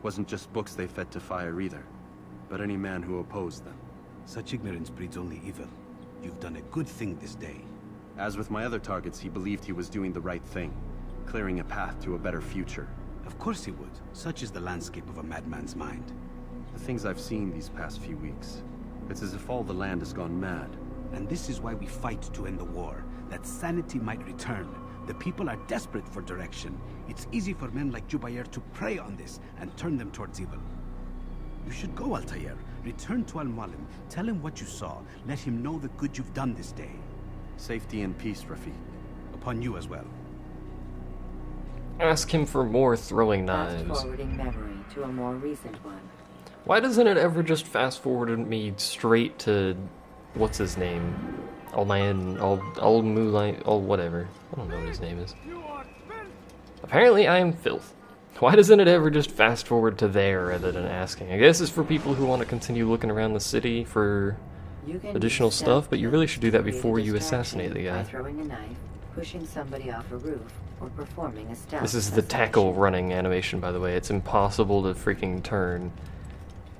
Wasn't just books they fed to fire either, but any man who opposed them. Such ignorance breeds only evil. You've done a good thing this day. As with my other targets, he believed he was doing the right thing, clearing a path to a better future. Of course he would. Such is the landscape of a madman's mind. The things I've seen these past few weeks, it's as if all the land has gone mad. And this is why we fight to end the war, that sanity might return. The people are desperate for direction. It's easy for men like Jubair to prey on this and turn them towards evil. You should go, Altair. Return to Al-Mualim. Tell him what you saw. Let him know the good you've done this day. Safety and peace, Rafiq. Upon you as well. Ask him for more throwing knives. Fast-forwarding memory to a more recent one. Why doesn't it ever just fast-forward me straight to... what's his name? Whatever. I don't know what his name is. Apparently I am filth. Why doesn't it ever just fast-forward to there rather than asking? I guess it's for people who want to continue looking around the city for additional stuff, but you really should do that before you assassinate the guy. By throwing a knife, pushing somebody off a roof, or performing a stealth This is the tackle running animation, by the way. It's impossible to freaking turn.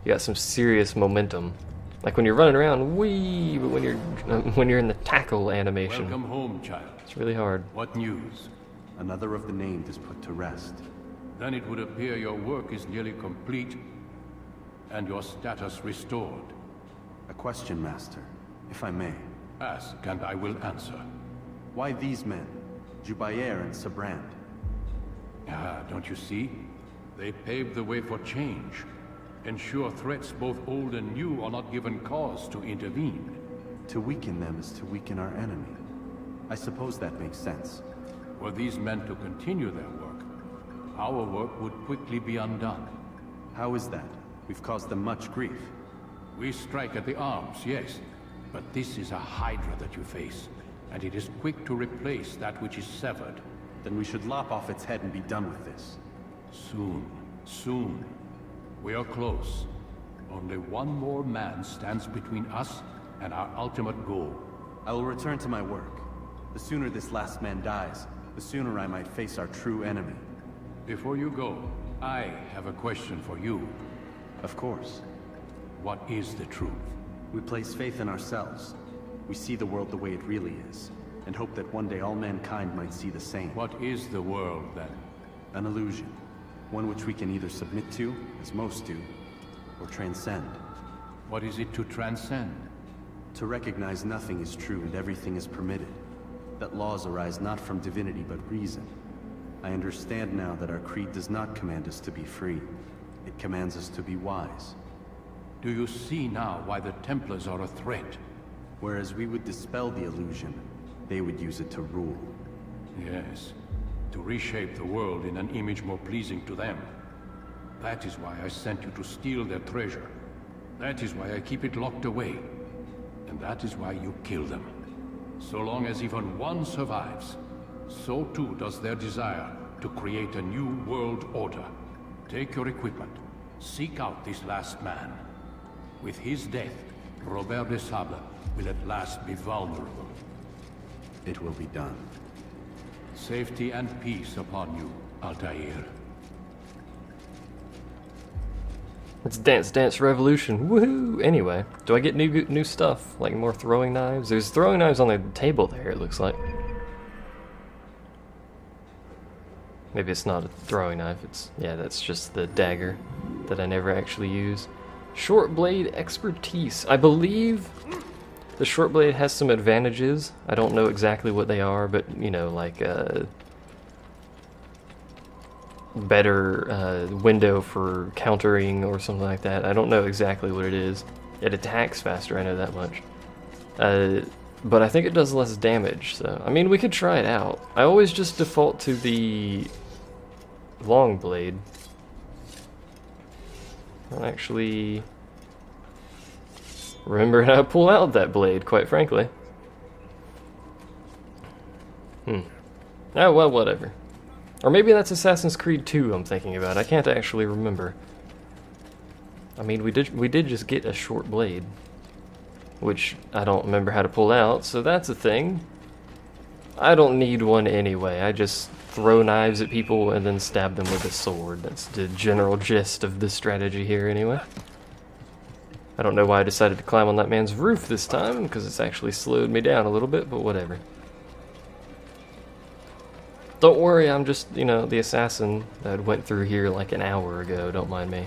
You got some serious momentum. Like when you're running around, whee, but when you're in the tackle animation, Welcome home, child. it's really hard. What news? Another of the named is put to rest. Then it would appear your work is nearly complete, and your status restored. A question, Master, if I may. Ask, and I will answer. Why these men? Jubair and Sabrand. Ah, don't you see? They paved the way for change. Ensure threats both old and new are not given cause to intervene. To weaken them is to weaken our enemy. I suppose that makes sense. Were these men to continue their work, our work would quickly be undone. How is that? We've caused them much grief. We strike at the arms, yes, but this is a hydra that you face, and it is quick to replace that which is severed. Then we should lop off its head and be done with this. Soon, soon. We are close. Only one more man stands between us and our ultimate goal. I will return to my work. The sooner this last man dies, the sooner I might face our true enemy. Before you go, I have a question for you. Of course. What is the truth? We place faith in ourselves. We see the world the way it really is, and hope that one day all mankind might see the same. What is the world, then? An illusion. One which we can either submit to, as most do, or transcend. What is it to transcend? To recognize nothing is true and everything is permitted. That laws arise not from divinity but reason. I understand now that our creed does not command us to be free. It commands us to be wise. Do you see now why the Templars are a threat? Whereas we would dispel the illusion, they would use it to rule. Yes. To reshape the world in an image more pleasing to them. That is why I sent you to steal their treasure. That is why I keep it locked away. And that is why you kill them. So long as even one survives, so too does their desire to create a new world order. Take your equipment. Seek out this last man. With his death, Robert de Sable will at last be vulnerable. It will be done. Safety and peace upon you, Altair. It's Dance Dance Revolution. Woohoo! Anyway, do I get new stuff? Like more throwing knives? There's throwing knives on the table there, it looks like. Maybe it's not a throwing knife, yeah, that's just the dagger that I never actually use. Short blade expertise. I believe the short blade has some advantages. I don't know exactly what they are, but you know, like better window for countering or something like that. I don't know exactly what it is. It attacks faster, I know that much. But I think it does less damage, so I mean, we could try it out. I always just default to the long blade. I don't actually remember how to pull out that blade, quite frankly. Oh, well, whatever. Or maybe that's Assassin's Creed 2 I'm thinking about. I can't actually remember. I mean, we did just get a short blade, which I don't remember how to pull out, so that's a thing. I don't need one anyway. I just throw knives at people and then stab them with a sword. That's the general gist of the strategy here anyway. I don't know why I decided to climb on that man's roof this time, because it's actually slowed me down a little bit, but whatever. Don't worry, I'm just, you know, the assassin that went through here like an hour ago, don't mind me.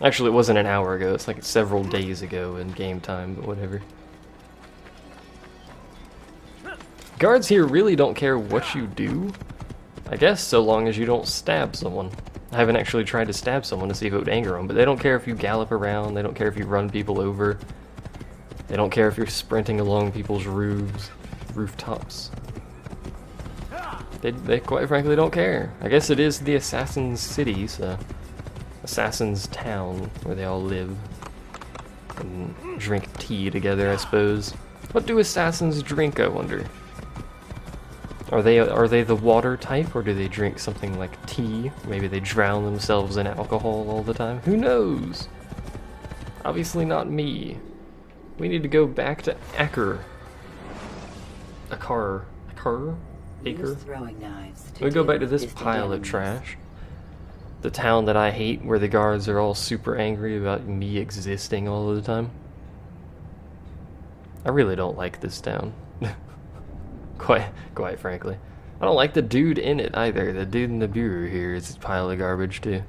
Actually, it wasn't an hour ago, it's like several days ago in game time, but whatever. Guards here really don't care what you do, I guess, so long as you don't stab someone. I haven't actually tried to stab someone to see if it would anger them, but they don't care if you gallop around, they don't care if you run people over, they don't care if you're sprinting along people's rooftops. They quite frankly don't care. I guess it is the Assassin's City, so Assassin's Town, where they all live and drink tea together, I suppose. What do assassins drink, I wonder? Are they the water type, or do they drink something like tea? Maybe they drown themselves in alcohol all the time. Who knows? Obviously not me. We need to go back to Acre. Acre? Acre? Throwing knives We go back to this pile of trash. The town that I hate, where the guards are all super angry about me existing all the time. I really don't like this town. Quite frankly. I don't like the dude in it either. The dude in the bureau here is a pile of garbage too.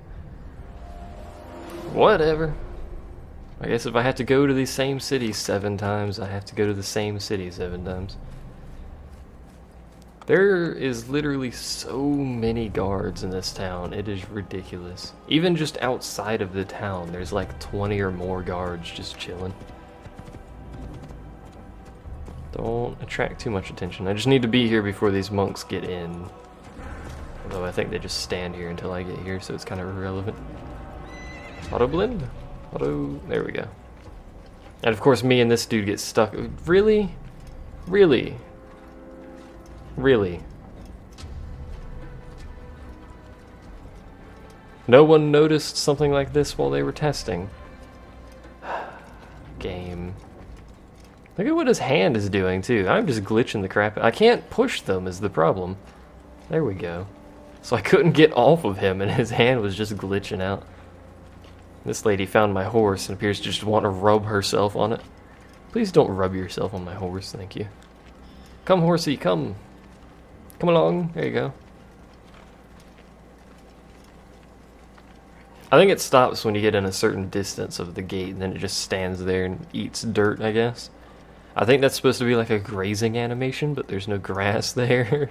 Whatever. I guess if I have to go to the same city 7 times, I have to go to the same city 7 times. There is literally so many guards in this town, it is ridiculous. Even just outside of the town, there's like 20 or more guards just chilling. Don't attract too much attention. I just need to be here before these monks get in. Although I think they just stand here until I get here, so it's kind of irrelevant. Auto blend? There we go. And of course me and this dude get stuck. Really? Really? Really? No one noticed something like this while they were testing. Game. Look at what his hand is doing too. I'm just glitching the crap. I can't push them is the problem. There we go. So I couldn't get off of him and his hand was just glitching out. This lady found my horse and appears to just want to rub herself on it. Please don't rub yourself on my horse, thank you. Come, horsey, come. Come along. There you go. I think it stops when you get in a certain distance of the gate and then it just stands there and eats dirt, I guess. I think that's supposed to be like a grazing animation, but there's no grass there.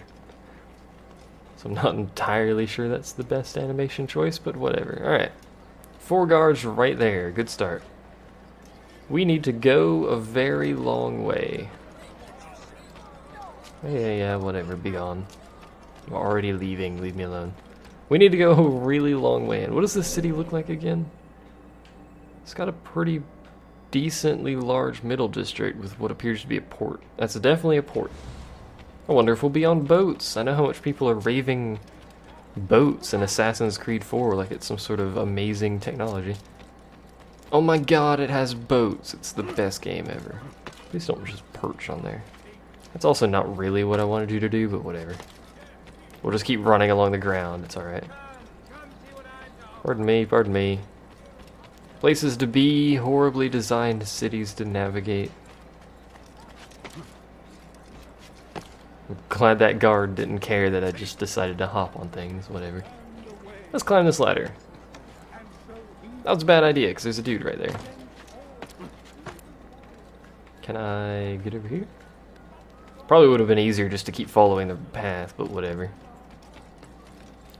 So I'm not entirely sure that's the best animation choice, but whatever. Alright. 4 guards right there. Good start. We need to go a very long way. Yeah, whatever. Be gone. I'm already leaving. Leave me alone. We need to go a really long way. And what does this city look like again? It's got a pretty decently large middle district with what appears to be a port. That's definitely a port. I wonder if we'll be on boats. I know how much people are raving boats in Assassin's Creed 4 like it's some sort of amazing technology. Oh my god, it has boats. It's the best game ever. Please don't just perch on there. That's also not really what I wanted you to do, but whatever. We'll just keep running along the ground. It's alright. Pardon me, pardon me. Places to be, horribly designed cities to navigate. I'm glad that guard didn't care that I just decided to hop on things, whatever. Let's climb this ladder. That was a bad idea, because there's a dude right there. Can I get over here? Probably would have been easier just to keep following the path, but whatever.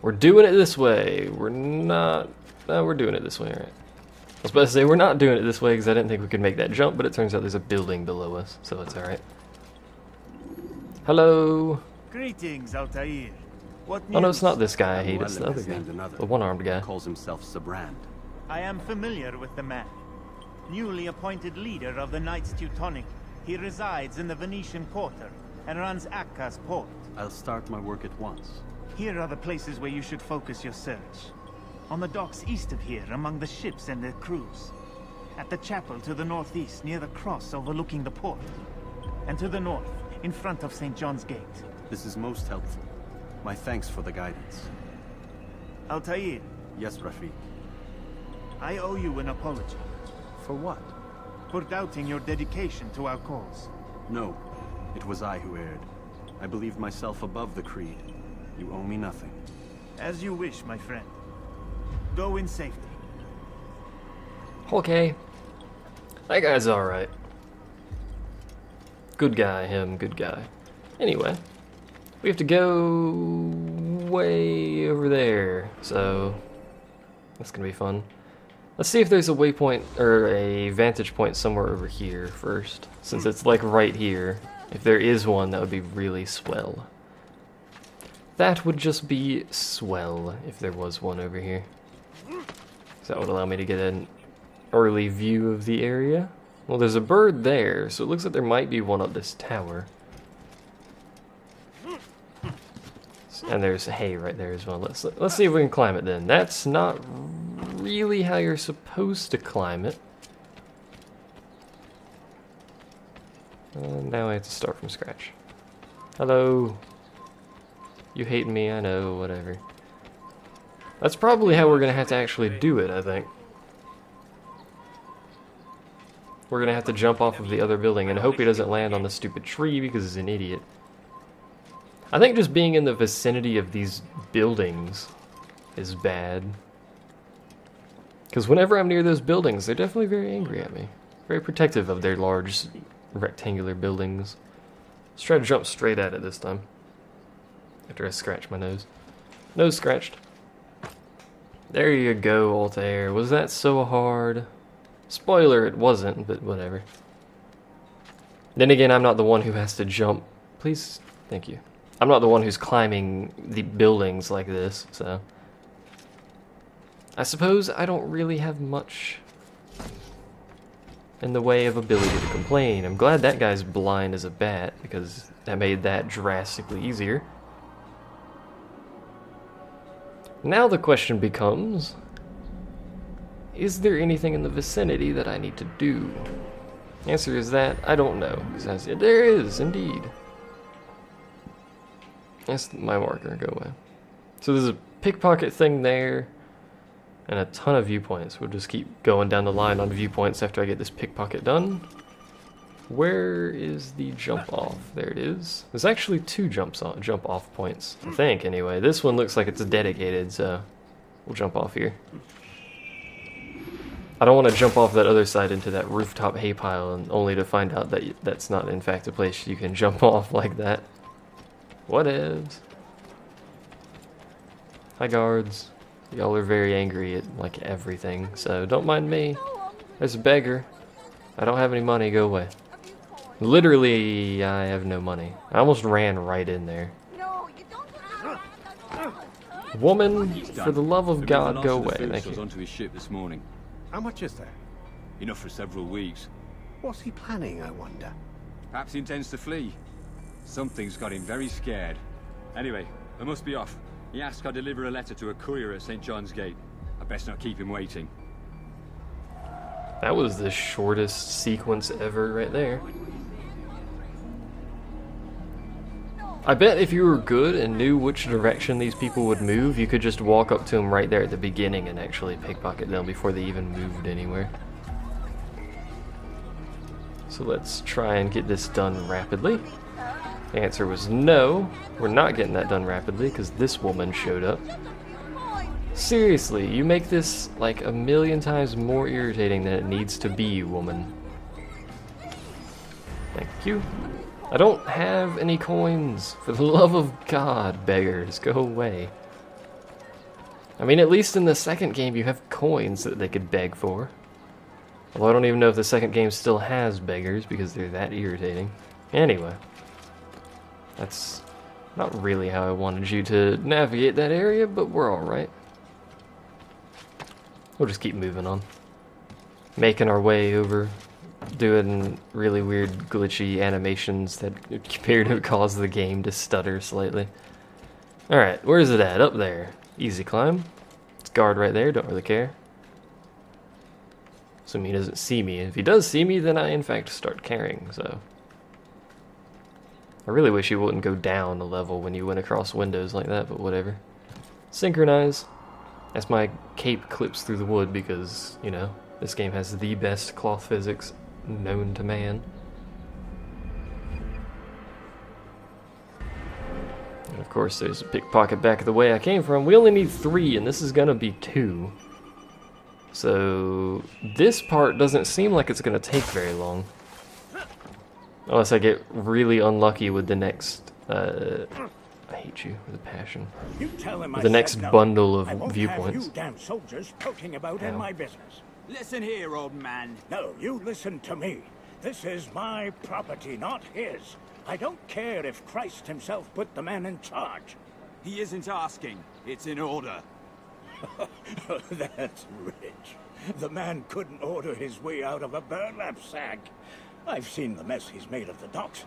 We're doing it this way. We're not... No, we're doing it this way, alright. I was about to say, we're not doing it this way because I didn't think we could make that jump, but it turns out there's a building below us, so it's alright. Hello? Greetings, Altair. What news? Oh no, it's not this guy I hate, it's the other guy. The one-armed guy. Calls himself Sabrand. I am familiar with the man. Newly appointed leader of the Knights Teutonic, he resides in the Venetian Quarter and runs Acca's port. I'll start my work at once. Here are the places where you should focus your search. On the docks east of here, among the ships and their crews. At the chapel to the northeast, near the cross overlooking the port. And to the north, in front of St. John's Gate. This is most helpful. My thanks for the guidance. Altair, Yes, Rafiq. I owe you an apology For what? for doubting your dedication to our cause. No, it was I who erred. I believed myself above the Creed. You owe me nothing. As you wish, my friend. Go in safety. Okay. That guy's alright. Good guy, him, good guy. Anyway, we have to go way over there, so that's gonna be fun. Let's see if there's a waypoint or a vantage point somewhere over here first, since it's like right here. If there is one, that would be really swell. That would just be swell if there was one over here. So that would allow me to get an early view of the area. Well, there's a bird there, so it looks like there might be one up this tower. And there's hay right there as well. Let's see if we can climb it then. That's not really how you're supposed to climb it. Now I have to start from scratch. Hello. You hate me, I know, whatever. That's probably how we're gonna have to actually do it, I think. We're gonna have to jump off of the other building and hope he doesn't land on the stupid tree because he's an idiot. I think just being in the vicinity of these buildings is bad. Because whenever I'm near those buildings, they're definitely very angry at me. Very protective of their large rectangular buildings. Let's try to jump straight at it this time. After I scratch my nose. Nose scratched. There you go, Altair. Was that so hard? Spoiler, it wasn't, but whatever. Then again, I'm not the one who has to jump. Please, thank you. I'm not the one who's climbing the buildings like this, so... I suppose I don't really have much in the way of ability to complain. I'm glad that guy's blind as a bat, because that made that drastically easier. Now the question becomes... is there anything in the vicinity that I need to do? The answer is that I don't know. There is, indeed. That's my marker, go away. So there's a pickpocket thing there, and a ton of viewpoints. We'll just keep going down the line on viewpoints after I get this pickpocket done. Where is the jump off? There it is. There's actually two jump off points, I think, anyway. This one looks like it's dedicated, so we'll jump off here. I don't want to jump off that other side into that rooftop hay pile and only to find out that that's not in fact a place you can jump off like that. Whatevs. Hi guards. Y'all are very angry at like everything, so don't mind me. There's a beggar. I don't have any money, go away. Literally, I have no money. I almost ran right in there. Woman, for the love of God, go away. Thank you. Onto his ship this morning. How much is there? Enough for several weeks. What's he planning, I wonder? Perhaps he intends to flee. Something's got him very scared. Anyway, I must be off. He asked I deliver a letter to a courier at St. John's Gate. I best not keep him waiting. That was the shortest sequence ever right there. I bet if you were good and knew which direction these people would move, you could just walk up to them right there at the beginning and actually pickpocket them before they even moved anywhere. So let's try and get this done rapidly. The answer was no, we're not getting that done rapidly because this woman showed up. Seriously, you make this like a million times more irritating than it needs to be, woman. Thank you. I don't have any coins. For the love of God, beggars, go away. I mean, at least in the second game you have coins that they could beg for. Although I don't even know if the second game still has beggars because they're that irritating. Anyway. That's not really how I wanted you to navigate that area, but we're alright. We'll just keep moving on. Making our way over. Doing really weird glitchy animations that appear to cause the game to stutter slightly. Alright, where is it at? Up there. Easy climb. It's guard right there, don't really care. Assuming he doesn't see me. If he does see me, then I in fact start caring, so. I really wish you wouldn't go down a level when you went across windows like that, but whatever. Synchronize. As my cape clips through the wood because, you know, this game has the best cloth physics known to man. And of course there's a pickpocket back the way I came from. We only need 3 and this is gonna be 2. So this part doesn't seem like it's gonna take very long. Unless I get really unlucky with the next I hate you with a passion. You tell him with the next bundle of viewpoints. Have you damn soldiers poking about in my business. Listen here, old man. No, you listen to me. This is my property, not his. I don't care if Christ himself put the man in charge. He isn't asking. It's in order. That's rich. The man couldn't order his way out of a burlap sack. I've seen the mess he's made of the docks.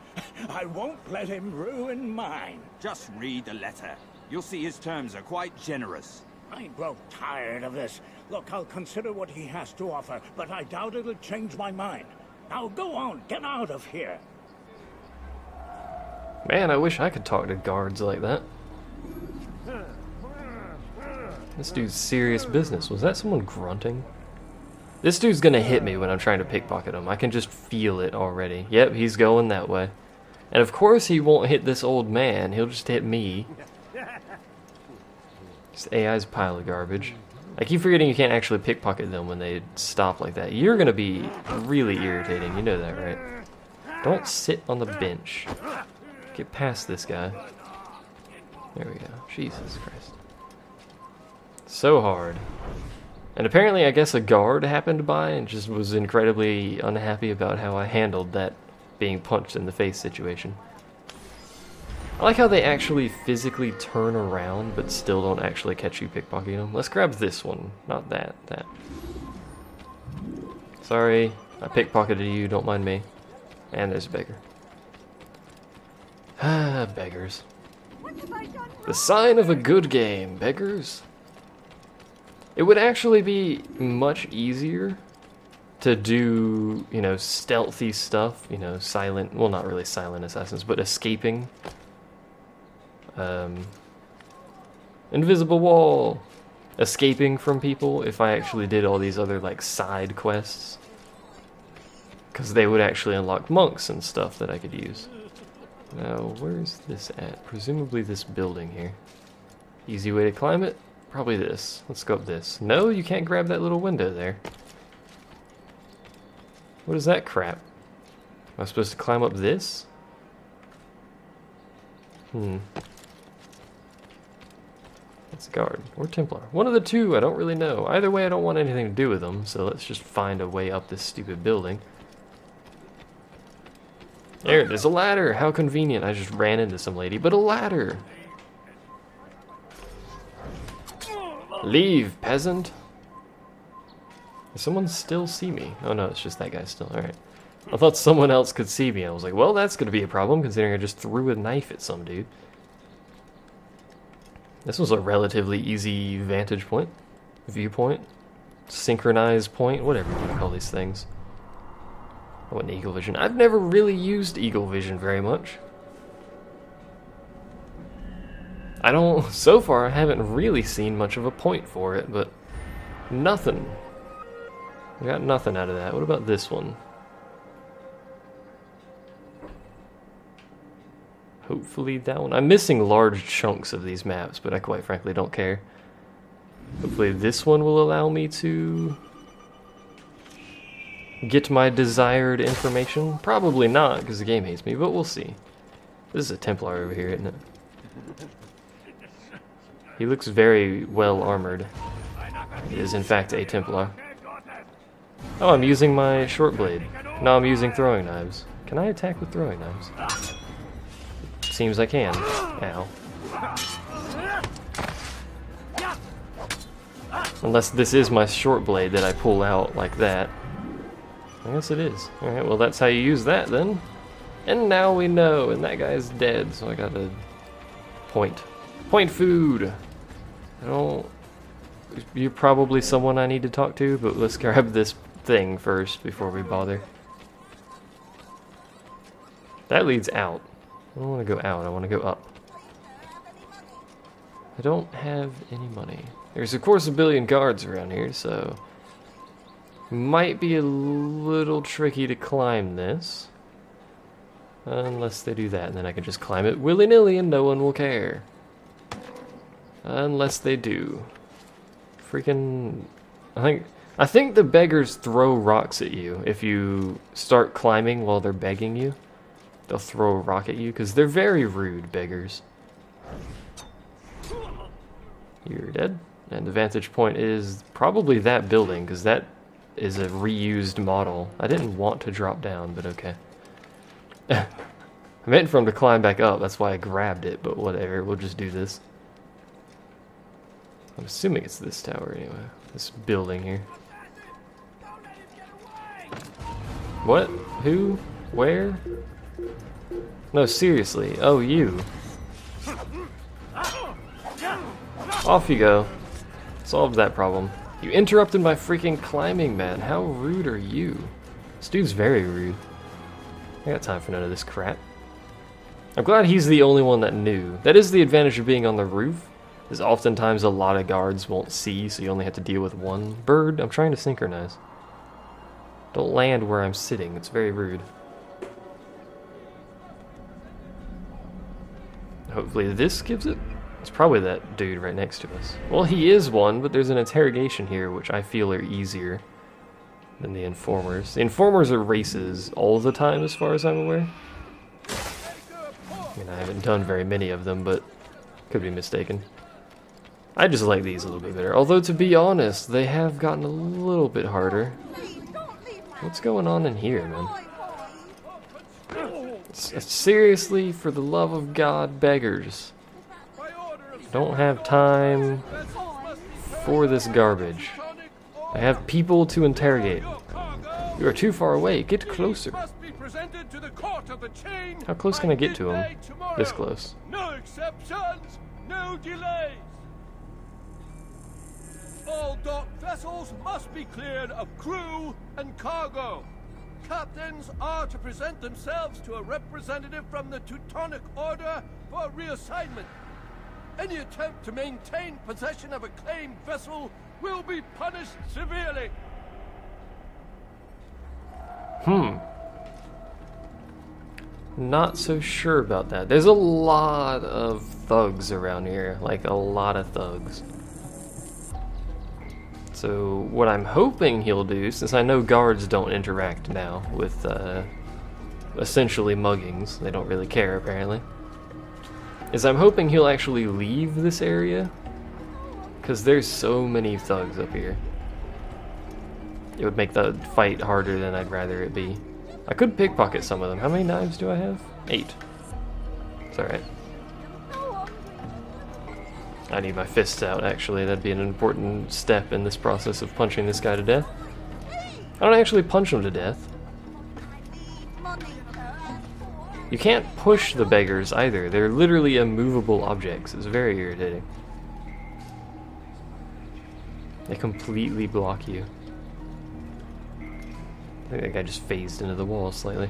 I won't let him ruin mine. Just read the letter. You'll see his terms are quite generous. I grow tired of this. Look, I'll consider what he has to offer, but I doubt it'll change my mind. Now go on, get out of here. Man, I wish I could talk to guards like that. This dude's serious business. Was that someone grunting? This dude's gonna hit me when I'm trying to pickpocket him. I can just feel it already. Yep, he's going that way. And of course he won't hit this old man. He'll just hit me. This AI's a pile of garbage. I keep forgetting you can't actually pickpocket them when they stop like that. You're gonna be really irritating. You know that, right? Don't sit on the bench. Get past this guy. There we go. Jesus Christ. So hard. And apparently, I guess a guard happened by and just was incredibly unhappy about how I handled that being punched in the face situation. I like how they actually physically turn around, but still don't actually catch you pickpocketing them. Let's grab this one, not that. Sorry, I pickpocketed you, don't mind me. And there's a beggar. Ah, beggars. The sign of a good game, beggars. It would actually be much easier to do, you know, stealthy stuff, you know, silent, well, not really silent assassins, but escaping. Invisible wall. Escaping from people if I actually did all these other, like, side quests. Because they would actually unlock monks and stuff that I could use. Now, where's this at? Presumably this building here. Easy way to climb it? Probably this. Let's go up this. No, you can't grab that little window there. What is that crap? Am I supposed to climb up this? That's a guard. Or Templar. One of the two, I don't really know. Either way, I don't want anything to do with them, so let's just find a way up this stupid building. There's a ladder! How convenient. I just ran into some lady, but a ladder! Leave, peasant! Does someone still see me? Oh no, it's just that guy still. Alright. I thought someone else could see me. I was like, well, that's gonna be a problem, considering I just threw a knife at some dude. This was a relatively easy vantage point. Viewpoint. Synchronized point. Whatever you want to call these things. I want eagle vision. I've never really used eagle vision very much. So far I haven't really seen much of a point for it, but nothing. I got nothing out of that. What about this one? Hopefully that one. I'm missing large chunks of these maps, but I quite frankly don't care. Hopefully this one will allow me to get my desired information. Probably not, because the game hates me, but we'll see. This is a Templar over here, isn't it? He looks very well armored. He is in fact a Templar. Oh, I'm using my short blade. No, I'm using throwing knives. Can I attack with throwing knives? Seems I can. Ow. Unless this is my short blade that I pull out like that. I guess it is. Alright, well that's how you use that then. And now we know, and that guy's dead, so I gotta point. Point food! You're probably someone I need to talk to, but let's grab this thing first before we bother. That leads out. I don't want to go out, I want to go up. I don't have any money. There's of course a billion guards around here, so might be a little tricky to climb this. Unless they do that, and then I can just climb it willy-nilly and no one will care. Unless they do. Freaking... I think the beggars throw rocks at you if you start climbing while they're begging you. They'll throw a rock at you, because they're very rude, beggars. You're dead. And the vantage point is probably that building, because that is a reused model. I didn't want to drop down, but okay. I meant for him to climb back up, that's why I grabbed it, but whatever, we'll just do this. I'm assuming it's this tower anyway. This building here. What? Who? Where? No, seriously. Oh, you. Off you go. Solved that problem. You interrupted my freaking climbing, man. How rude are you? This dude's very rude. I got time for none of this crap. I'm glad he's the only one that knew. That is the advantage of being on the roof, is oftentimes a lot of guards won't see, so you only have to deal with one bird. I'm trying to synchronize. Don't land where I'm sitting, it's very rude. Hopefully this gives it. It's probably that dude right next to us. Well, he is one, but there's an interrogation here, which I feel are easier than the informers. The informers are races all the time, as far as I'm aware. I mean, I haven't done very many of them, but could be mistaken. I just like these a little bit better. Although, to be honest, they have gotten a little bit harder. What's going on in here, man? Seriously, for the love of God, beggars. Don't have time for this garbage. I have people to interrogate. You are too far away. Get closer. How close can I get to him? This close. No exceptions, no delays. All docked vessels must be cleared of crew and cargo. Captains are to present themselves to a representative from the Teutonic Order for reassignment. Any attempt to maintain possession of a claimed vessel will be punished severely. Not so sure about that. There's a lot of thugs around here, like a lot of thugs. So what I'm hoping he'll do, since I know guards don't interact now with essentially muggings, they don't really care apparently, is I'm hoping he'll actually leave this area, because there's so many thugs up here. It would make the fight harder than I'd rather it be. I could pickpocket some of them. How many knives do I have? 8. It's alright. I need my fists out, actually. That'd be an important step in this process of punching this guy to death. I don't actually punch him to death. You can't push the beggars either. They're literally immovable objects. It's very irritating. They completely block you. I think that guy just phased into the wall slightly.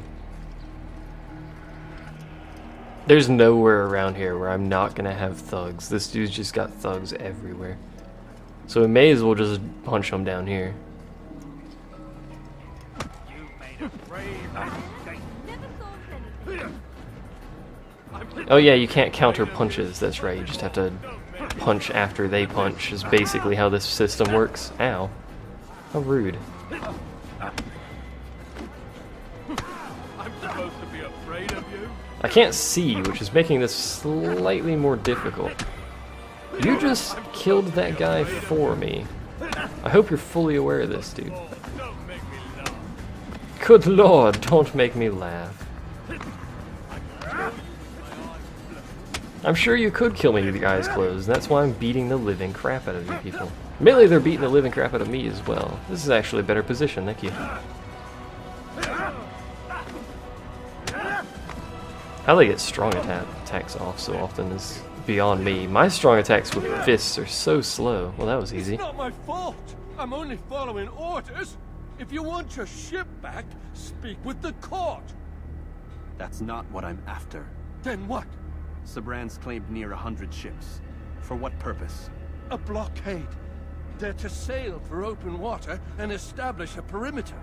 There's nowhere around here where I'm not gonna have thugs. This dude's just got thugs everywhere. So we may as well just punch him down here. Oh yeah, you can't counter punches, that's right. You just have to punch after they punch, is basically how this system works. Ow. How rude. I can't see, which is making this slightly more difficult. You just killed that guy for me. I hope you're fully aware of this, dude. Good lord, don't make me laugh. I'm sure you could kill me with your eyes closed. That's why I'm beating the living crap out of you people. Admittedly, they're beating the living crap out of me as well. This is actually a better position, thank you. How they get strong attacks off so often is beyond me. My strong attacks with fists are so slow. Well, that was easy. It's not my fault. I'm only following orders. If you want your ship back, speak with the court. That's not what I'm after. Then what? Sabrans claimed near 100 ships. For what purpose? A blockade. They're to sail for open water and establish a perimeter.